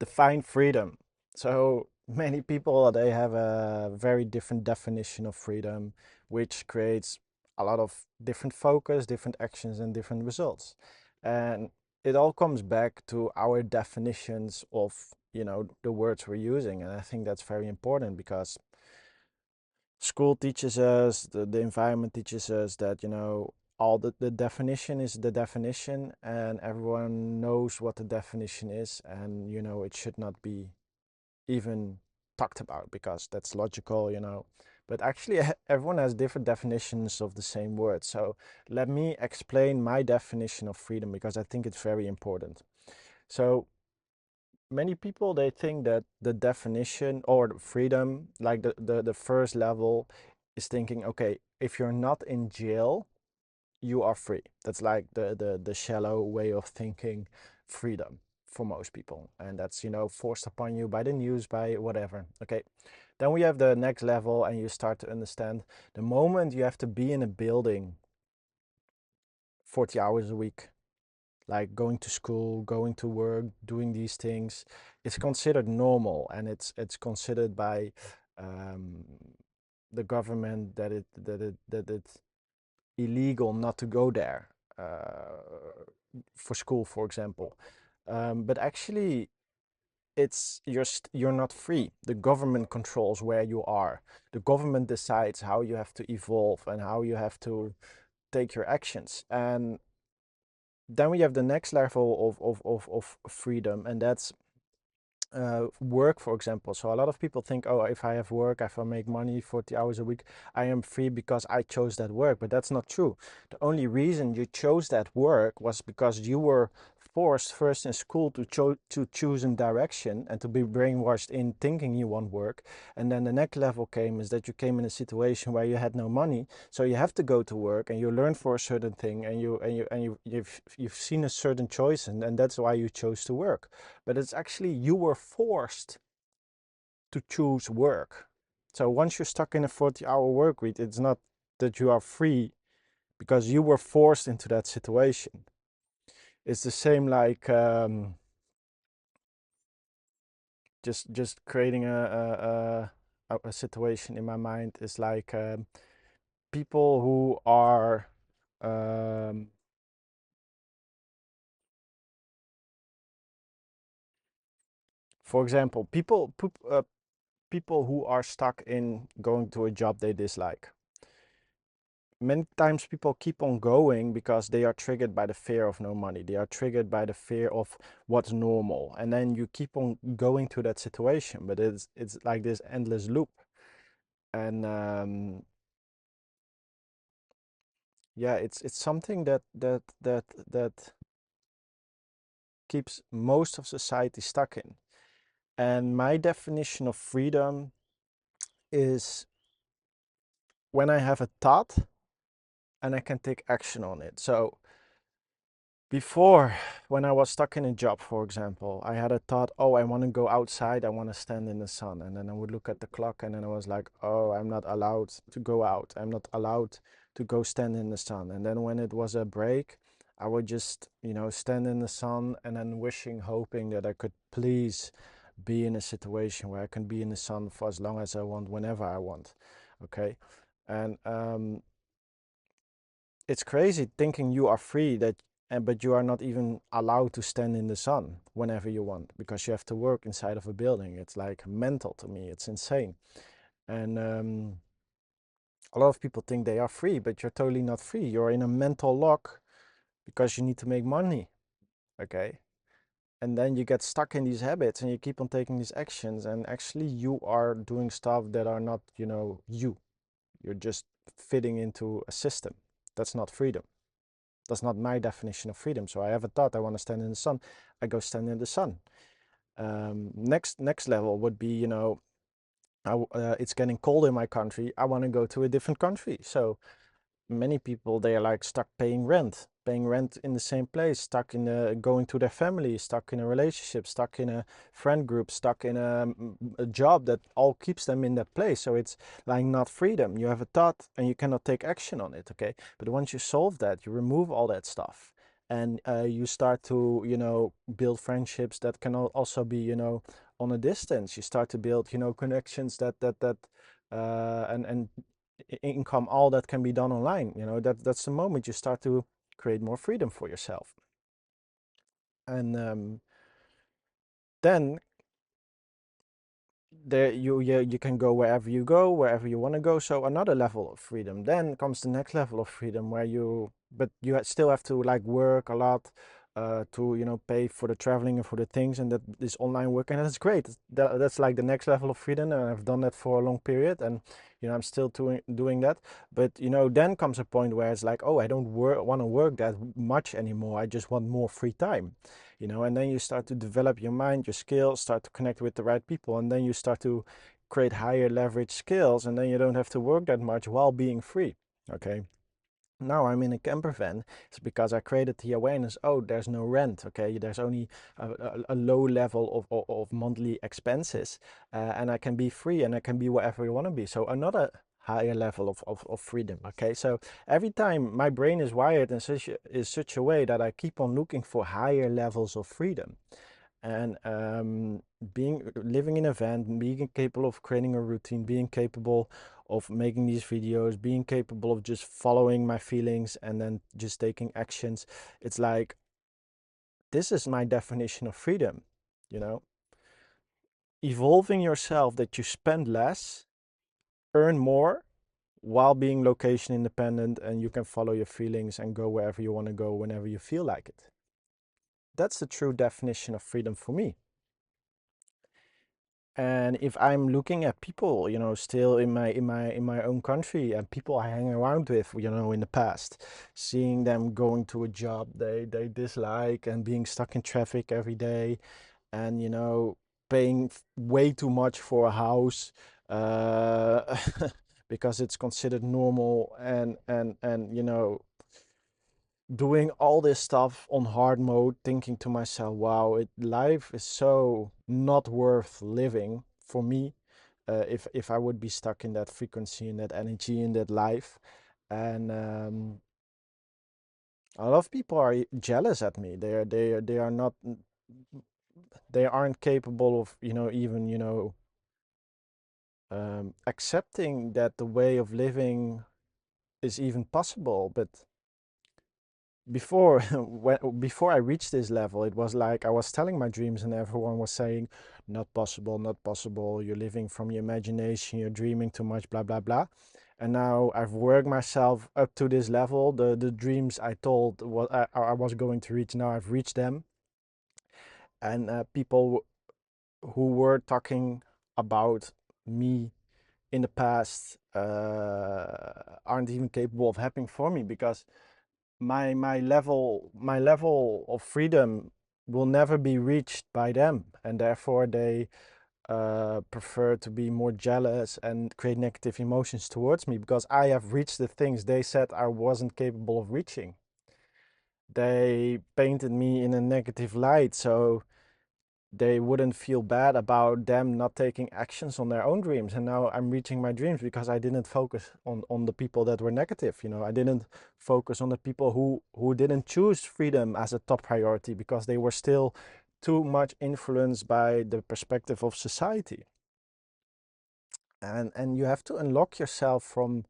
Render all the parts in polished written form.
define freedom. So many people, they have a very different definition of freedom, which creates a lot of different focus, different actions, and different results. And it all comes back to our definitions of, the words we're using. And I think that's very important because school teaches us, the environment teaches us that, all the definition is the definition, and everyone knows what the definition is, and it should not be even talked about because that's logical. But actually, everyone has different definitions of the same word. So let me explain my definition of freedom because I think it's very important. So many people, they think that the definition or the freedom, like the first level, is thinking, okay, if you're not in jail, you are free. That's like the shallow way of thinking freedom for most people. And that's, forced upon you by the news, by whatever. Okay. Then we have the next level, and you start to understand the moment you have to be in a building 40 hours a week, like going to school, going to work, doing these things, it's considered normal, and it's considered by um, the government that it's illegal not to go there for school, for example. But actually, you're not free. The government controls where you are. The government decides how you have to evolve and how you have to take your actions. And then we have the next level of freedom, and that's work, for example. So a lot of people think, oh, if I have work, if I make money 40 hours a week, I am free because I chose that work. But that's not true. The only reason you chose that work was because you were forced first in school to choose a direction and to be brainwashed in thinking you want work. And then the next level came is that you came in a situation where you had no money, so you have to go to work and you learn for a certain thing, and you've seen a certain choice, and that's why you chose to work. But it's actually you were forced to choose work. So once you're stuck in a 40-hour work week, it's not that you are free because you were forced into that situation. It's the same like just creating a situation in my mind is like people who are um, for example, people who are stuck in going to a job they dislike. Many times people keep on going because they are triggered by the fear of no money. They are triggered by the fear of what's normal. And then you keep on going to that situation, but it's like this endless loop. And yeah, it's something that keeps most of society stuck in. And my definition of freedom is when I have a thought and I can take action on it. So before, when I was stuck in a job, for example, I had a thought, oh, I want to go outside, I want to stand in the sun. And then I would look at the clock, and then I was like, oh, I'm not allowed to go out. I'm not allowed to go stand in the sun. And then when it was a break, I would just, stand in the sun and then wishing, hoping that I could please be in a situation where I can be in the sun for as long as I want, whenever I want. Okay. And it's crazy thinking you are free but you are not even allowed to stand in the sun whenever you want because you have to work inside of a building. It's like mental to me. It's insane. And a lot of people think they are free, but you're totally not free. You're in a mental lock because you need to make money. Okay. And then you get stuck in these habits and you keep on taking these actions, and actually you are doing stuff that are not, you. You're just fitting into a system. That's not freedom. That's not my definition of freedom. So I have a thought, I want to stand in the sun. I go stand in the sun. Next level would be, it's getting cold in my country. I want to go to a different country. So many people, they are like stuck paying rent in the same place, stuck in going to their family, stuck in a relationship, stuck in a friend group, stuck in a job that all keeps them in that place. So it's like not freedom. You have a thought and you cannot take action on it. Okay, but once you solve that, you remove all that stuff, and you start to, build friendships that can also be, on a distance. You start to build, connections and income, all that can be done online. That's the moment you start to create more freedom for yourself. And then there you can go wherever you want to go. So another level of freedom. Then comes the next level of freedom where you still have to like work a lot, to pay for the traveling and for the things, and that this online work, and that's great. That's like the next level of freedom, and I've done that for a long period, and I'm still doing that. But then comes a point where it's like, oh, I don't want to work that much anymore. I just want more free time. And then you start to develop your mind, your skills, start to connect with the right people, and then you start to create higher leverage skills, and then you don't have to work that much while being free. Okay. Now I'm in a camper van. It's because I created the awareness. Oh, there's no rent. Okay, there's only a low level of monthly expenses, and I can be free, and I can be whatever you want to be. So another higher level of freedom. Okay, so every time my brain is wired in such a way that I keep on looking for higher levels of freedom. And being living in a van, being capable of creating a routine, being capable of making these videos, being capable of just following my feelings and then just taking actions. It's like, this is my definition of freedom, you know, evolving yourself, that you spend less, earn more, while being location independent, and you can follow your feelings and go wherever you want to go whenever you feel like it. That's the true definition of freedom for me. And if I'm looking at people, still in my own country, and people I hang around with, in the past, seeing them going to a job they dislike, and being stuck in traffic every day, and paying way too much for a house, uh, because it's considered normal, and doing all this stuff on hard mode, thinking to myself, wow, life is so not worth living for me, if I would be stuck in that frequency, in that energy, in that life. And a lot of people are jealous at me. They are not, they aren't capable of, even, accepting that the way of living is even possible. But before I reached this level, it was like I was telling my dreams, and everyone was saying, not possible, not possible. You're living from your imagination. You're dreaming too much, blah blah blah. And now I've worked myself up to this level. The dreams I told what I was going to reach, now I've reached them. And people who were talking about me in the past aren't even capable of happening for me, because my level of freedom will never be reached by them, and therefore they prefer to be more jealous and create negative emotions towards me, because I have reached the things they said I wasn't capable of reaching. They painted me in a negative light, so they wouldn't feel bad about them not taking actions on their own dreams. And now I'm reaching my dreams because I didn't focus on the people that were negative. I didn't focus on the people who didn't choose freedom as a top priority, because they were still too much influenced by the perspective of society. And you have to unlock yourself from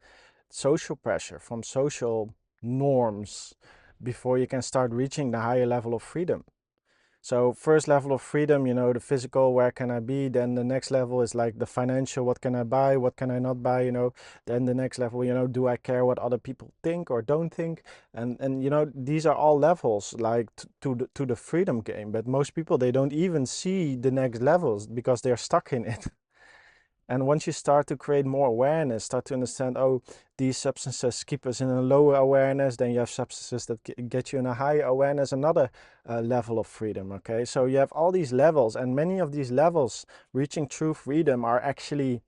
social pressure, from social norms, before you can start reaching the higher level of freedom. So first level of freedom, the physical, where can I be? Then the next level is like the financial, what can I buy? What can I not buy? Then the next level, do I care what other people think or don't think? And these are all levels, like to the freedom game. But most people, they don't even see the next levels because they're stuck in it. And once you start to create more awareness, start to understand, oh, these substances keep us in a lower awareness, then you have substances that get you in a higher awareness, another level of freedom, okay? So you have all these levels, and many of these levels, reaching true freedom, are actually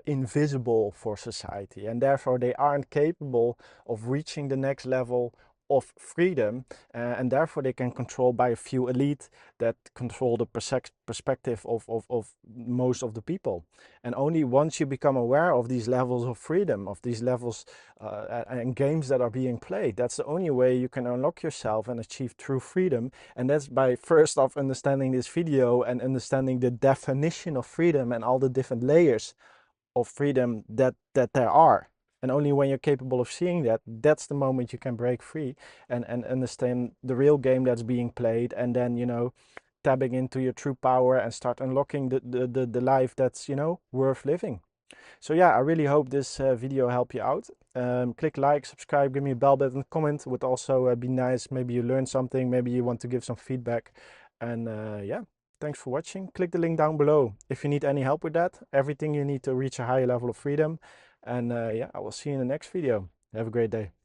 invisible for society, and therefore they aren't capable of reaching the next level of freedom, and therefore they can control by a few elite that control the perspective of most of the people. And only once you become aware of these levels of freedom, of these levels and games that are being played, that's the only way you can unlock yourself and achieve true freedom. And that's by first off understanding this video and understanding the definition of freedom and all the different layers of freedom that there are. And only when you're capable of seeing that, that's the moment you can break free and understand the real game that's being played, and then, you know, tapping into your true power and start unlocking the life that's, you know, worth living. So yeah, I really hope this video helped you out. Click like, subscribe, give me a bell button, comment would also be nice. Maybe you learned something, maybe you want to give some feedback. And yeah, thanks for watching. Click the link down below if you need any help with that. Everything you need to reach a higher level of freedom. And yeah, I will see you in the next video. Have a great day.